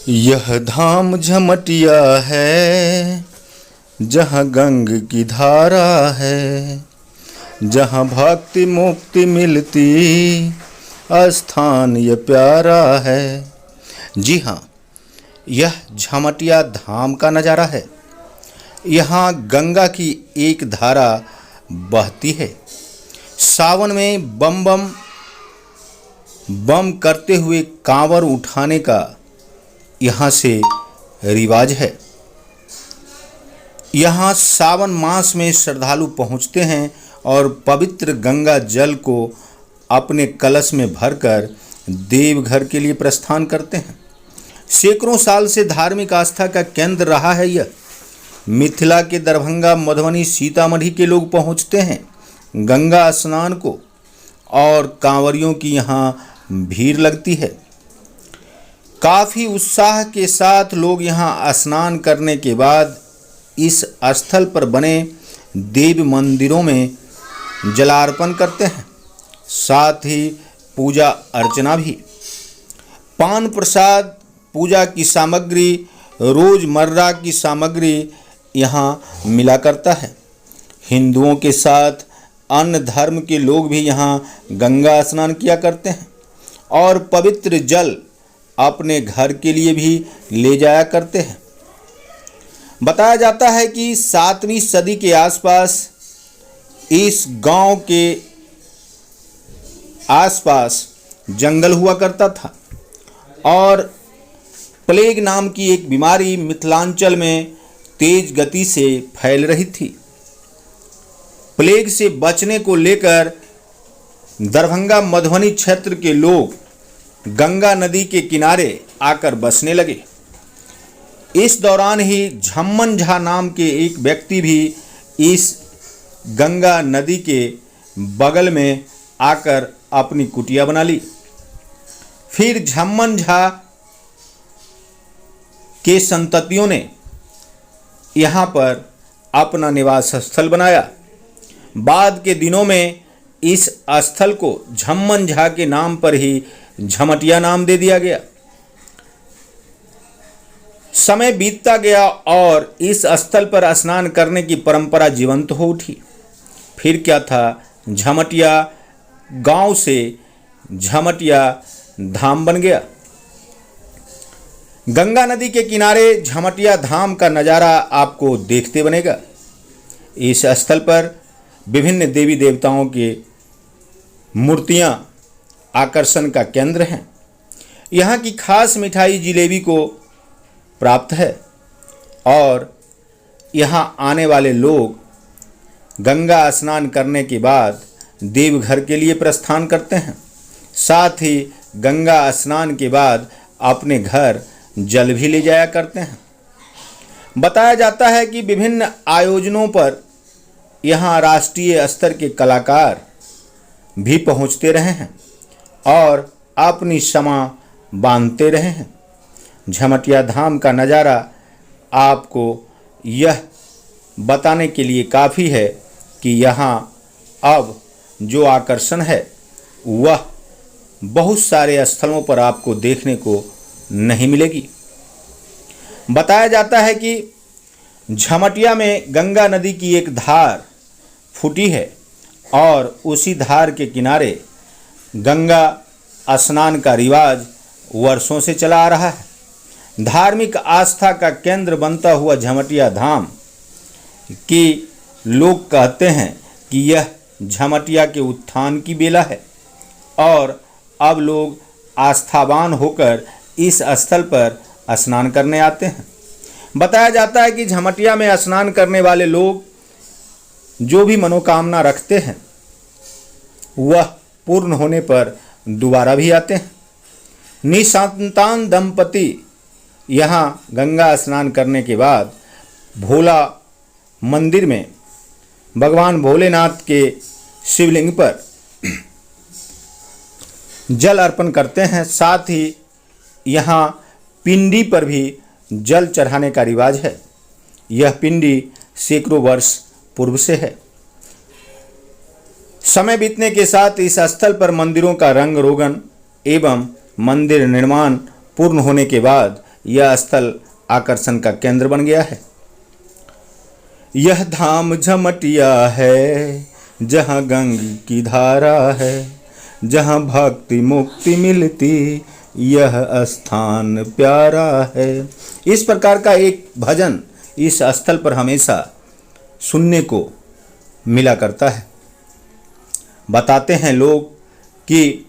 यह धाम झमटिया है, जहाँ गंग की धारा है, जहाँ भक्ति मुक्ति मिलती, स्थान ये प्यारा है। जी हाँ, यह झमटिया धाम का नज़ारा है। यहाँ गंगा की एक धारा बहती है। सावन में बम बम बम करते हुए कांवर उठाने का यहाँ से रिवाज है। यहाँ सावन मास में श्रद्धालु पहुँचते हैं और पवित्र गंगा जल को अपने कलश में भरकर देवघर के लिए प्रस्थान करते हैं। सैकड़ों साल से धार्मिक आस्था का केंद्र रहा है यह। मिथिला के दरभंगा, मधुबनी, सीतामढ़ी के लोग पहुँचते हैं गंगा स्नान को और कांवरियों की यहाँ भीड़ लगती है। काफ़ी उत्साह के साथ लोग यहाँ स्नान करने के बाद इस स्थल पर बने देव मंदिरों में जलार्पण करते हैं, साथ ही पूजा अर्चना भी। पान प्रसाद, पूजा की सामग्री, रोज़मर्रा की सामग्री यहाँ मिला करता है। हिंदुओं के साथ अन्य धर्म के लोग भी यहाँ गंगा स्नान किया करते हैं और पवित्र जल अपने घर के लिए भी ले जाया करते हैं। बताया जाता है कि 7वीं सदी के आसपास इस गांव के आसपास जंगल हुआ करता था और प्लेग नाम की एक बीमारी मिथिलांचल में तेज गति से फैल रही थी। प्लेग से बचने को लेकर दरभंगा, मधुबनी क्षेत्र के लोग गंगा नदी के किनारे आकर बसने लगे। इस दौरान ही झम्मन झा नाम के एक व्यक्ति भी इस गंगा नदी के बगल में आकर अपनी कुटिया बना ली। फिर झम्मन झा के संततियों ने यहाँ पर अपना निवास स्थल बनाया। बाद के दिनों में इस स्थल को झम्मन झा के नाम पर ही झमटिया नाम दे दिया गया। समय बीतता गया और इस स्थल पर स्नान करने की परंपरा जीवंत हो उठी। फिर क्या था, झमटिया गांव से झमटिया धाम बन गया। गंगा नदी के किनारे झमटिया धाम का नज़ारा आपको देखते बनेगा। इस स्थल पर विभिन्न देवी देवताओं के मूर्तियां आकर्षण का केंद्र हैं। यहाँ की खास मिठाई जिलेबी को प्राप्त है और यहाँ आने वाले लोग गंगा स्नान करने के बाद देवघर के लिए प्रस्थान करते हैं। साथ ही गंगा स्नान के बाद अपने घर जल भी ले जाया करते हैं। बताया जाता है कि विभिन्न आयोजनों पर यहाँ राष्ट्रीय स्तर के कलाकार भी पहुँचते रहे हैं और अपनी क्षमा बांधते रहे हैं। झमटिया धाम का नज़ारा आपको यह बताने के लिए काफ़ी है कि यहाँ अब जो आकर्षण है वह बहुत सारे स्थलों पर आपको देखने को नहीं मिलेगी। बताया जाता है कि झमटिया में गंगा नदी की एक धार फूटी है और उसी धार के किनारे गंगा स्नान का रिवाज वर्षों से चला आ रहा है। धार्मिक आस्था का केंद्र बनता हुआ झमटिया धाम की लोग कहते हैं कि यह झमटिया के उत्थान की बेला है और अब लोग आस्थावान होकर इस स्थल पर स्नान करने आते हैं। बताया जाता है कि झमटिया में स्नान करने वाले लोग जो भी मनोकामना रखते हैं वह पूर्ण होने पर दोबारा भी आते हैं। निसंतान दंपति यहाँ गंगा स्नान करने के बाद भोला मंदिर में भगवान भोलेनाथ के शिवलिंग पर जल अर्पण करते हैं। साथ ही यहाँ पिंडी पर भी जल चढ़ाने का रिवाज है। यह पिंडी सैकड़ों वर्ष पूर्व से है। समय बीतने के साथ इस स्थल पर मंदिरों का रंग रोगन एवं मंदिर निर्माण पूर्ण होने के बाद यह स्थल आकर्षण का केंद्र बन गया है। यह धाम झमटिया है, जहाँ गंगा की धारा है, जहाँ भक्ति मुक्ति मिलती, यह स्थान प्यारा है। इस प्रकार का एक भजन इस स्थल पर हमेशा सुनने को मिला करता है। बताते हैं लोग कि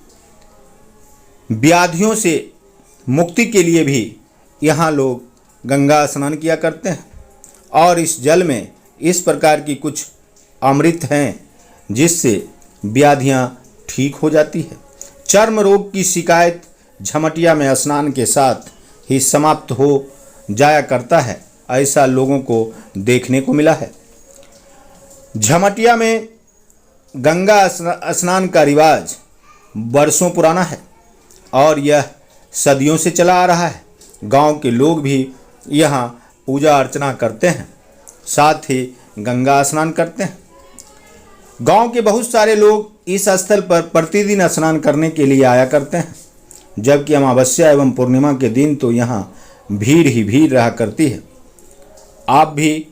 व्याधियों से मुक्ति के लिए भी यहाँ लोग गंगा स्नान किया करते हैं और इस जल में इस प्रकार की कुछ अमृत हैं जिससे व्याधियाँ ठीक हो जाती है। चर्म रोग की शिकायत झमटिया में स्नान के साथ ही समाप्त हो जाया करता है, ऐसा लोगों को देखने को मिला है। झमटिया में गंगा स्नान का रिवाज वर्षों पुराना है और यह सदियों से चला आ रहा है। गांव के लोग भी यहाँ पूजा अर्चना करते हैं, साथ ही गंगा स्नान करते हैं। गांव के बहुत सारे लोग इस स्थल पर प्रतिदिन स्नान करने के लिए आया करते हैं, जबकि अमावस्या एवं पूर्णिमा के दिन तो यहाँ भीड़ ही भीड़ रहा करती है। आप भी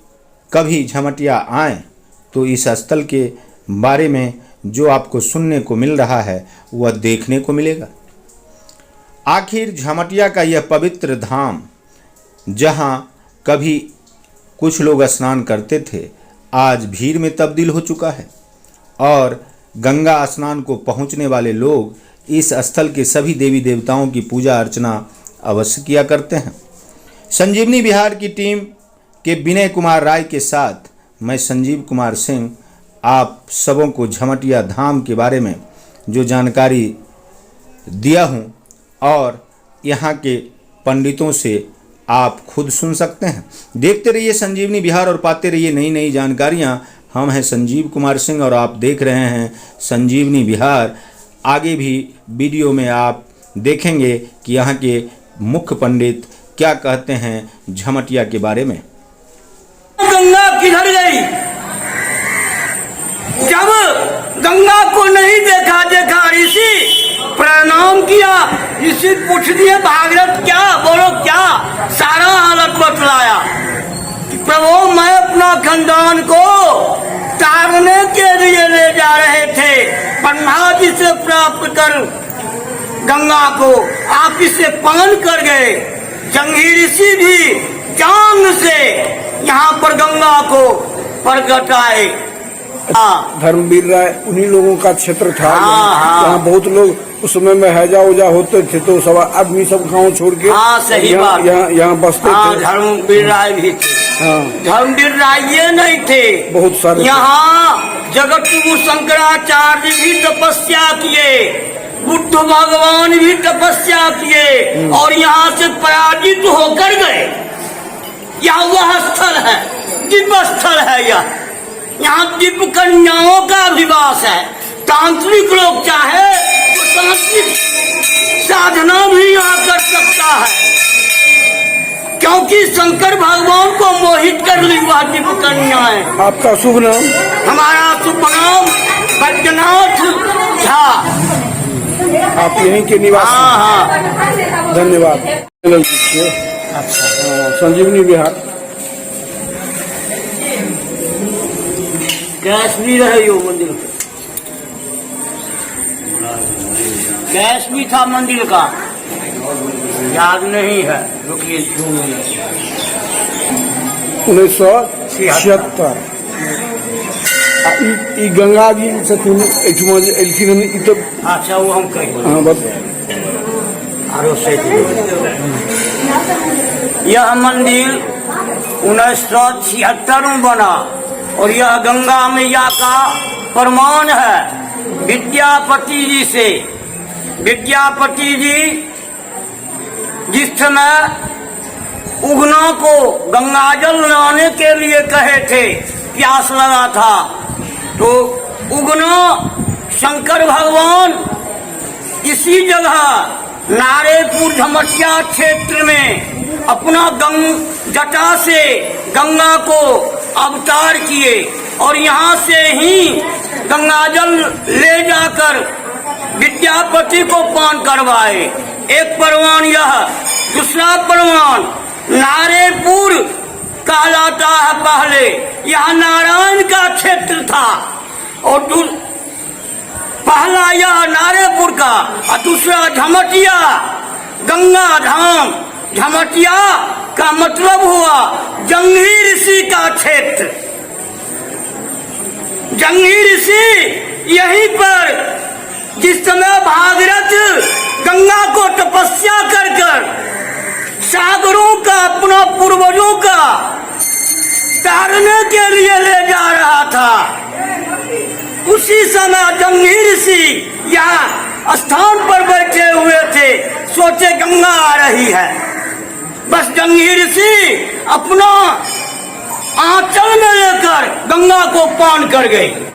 कभी झमटिया आएँ तो इस स्थल के बारे में जो आपको सुनने को मिल रहा है वह देखने को मिलेगा। आखिर झमटिया का यह पवित्र धाम जहाँ कभी कुछ लोग स्नान करते थे, आज भीड़ में तब्दील हो चुका है और गंगा स्नान को पहुँचने वाले लोग इस स्थल के सभी देवी देवताओं की पूजा अर्चना अवश्य किया करते हैं। संजीवनी बिहार की टीम के विनय कुमार राय के साथ मैं संजीव कुमार सिंह आप सबों को झमटिया धाम के बारे में जो जानकारी दिया हूं और यहाँ के पंडितों से आप खुद सुन सकते हैं। देखते रहिए संजीवनी बिहार और पाते रहिए नई नई जानकारियाँ। हम हैं संजीव कुमार सिंह और आप देख रहे हैं संजीवनी बिहार। आगे भी वीडियो में आप देखेंगे कि यहाँ के मुख्य पंडित क्या कहते हैं झमटिया के बारे में। गंगा किधर गई? जब गंगा को नहीं देखा ऋषि प्रणाम किया, ऋषि पूछ दिए भागीरथ क्या बोलो क्या, सारा हालत बतलाया कि प्रभु मैं अपना खानदान को तारने के लिए ले जा रहे थे, ब्रह्मा जी से प्राप्त कर गंगा को आप इसे पान कर गए। जंगी ऋषि भी चांद से यहाँ पर गंगा को प्रकट आए। धर्मवीर राय उन्हीं लोगों का क्षेत्र था। यहाँ बहुत लोग उस समय में हैजा उजा होते थे तो सब आदमी सब गाँव छोड़ के सही बात यहाँ बसते थे। धर्मवीर राय भी थे। धर्मवीर राय ये नहीं थे, बहुत सारे यहाँ जगत गुरु शंकराचार्य भी तपस्या किए, बुद्ध भगवान भी तपस्या किए और यहाँ से पराजित होकर गए। यह वह स्थल है, दिव्य स्थल है। यहाँ दिव्य कन्याओं का अधिवास है। तांत्रिक लोग चाहे तो तांत्रिक साधना भी यहाँ कर सकता है, क्योंकि शंकर भगवान को मोहित कर ली वह दिव्य कन्याएं। आपका शुभ नाम? हमारा शुभ नाम बैद्यनाथ झा। आप यहीं के निवासी? धन्यवाद। संजीवनी बिहार गैस भी रहे यो मंदिर, गैस भी था मंदिर का, याद नहीं है। 1976 गंगा जी छथिन। अच्छा वो हम कहीं यह मंदिर 1976 में बना और यह गंगा मैया का प्रमाण है विद्यापति जी से। विद्यापति जी जिस समय उगना को गंगाजल लाने के लिए कहे थे, प्यास लगा था, तो उगना शंकर भगवान इसी जगह नारेपुर झमटिया क्षेत्र में अपना जटा से गंगा को अवतार किए और यहाँ से ही गंगाजल ले जाकर विद्यापति को पान करवाए। एक परवान यह दूसरा प्रमाण नारेपुर कहलाता है पहले, यह नारायण का क्षेत्र था। और पहला यह नारेपुर का और दूसरा झमटिया गंगा धाम। झमटिया का मतलब हुआ जंगी ऋषि का क्षेत्र। जंगी ऋषि यहीं पर जिस समय भागीरथ गंगा को तपस्या कर कर सागरों का अपना पूर्वजों का तारने के लिए ले जा रहा था, उसी समय जंगी ऋषि यहाँ स्थान पर बैठे हुए थे। सोचे गंगा आ रही है, बस जंगी ऋषि अपना आंचल में लेकर गंगा को पान कर गई।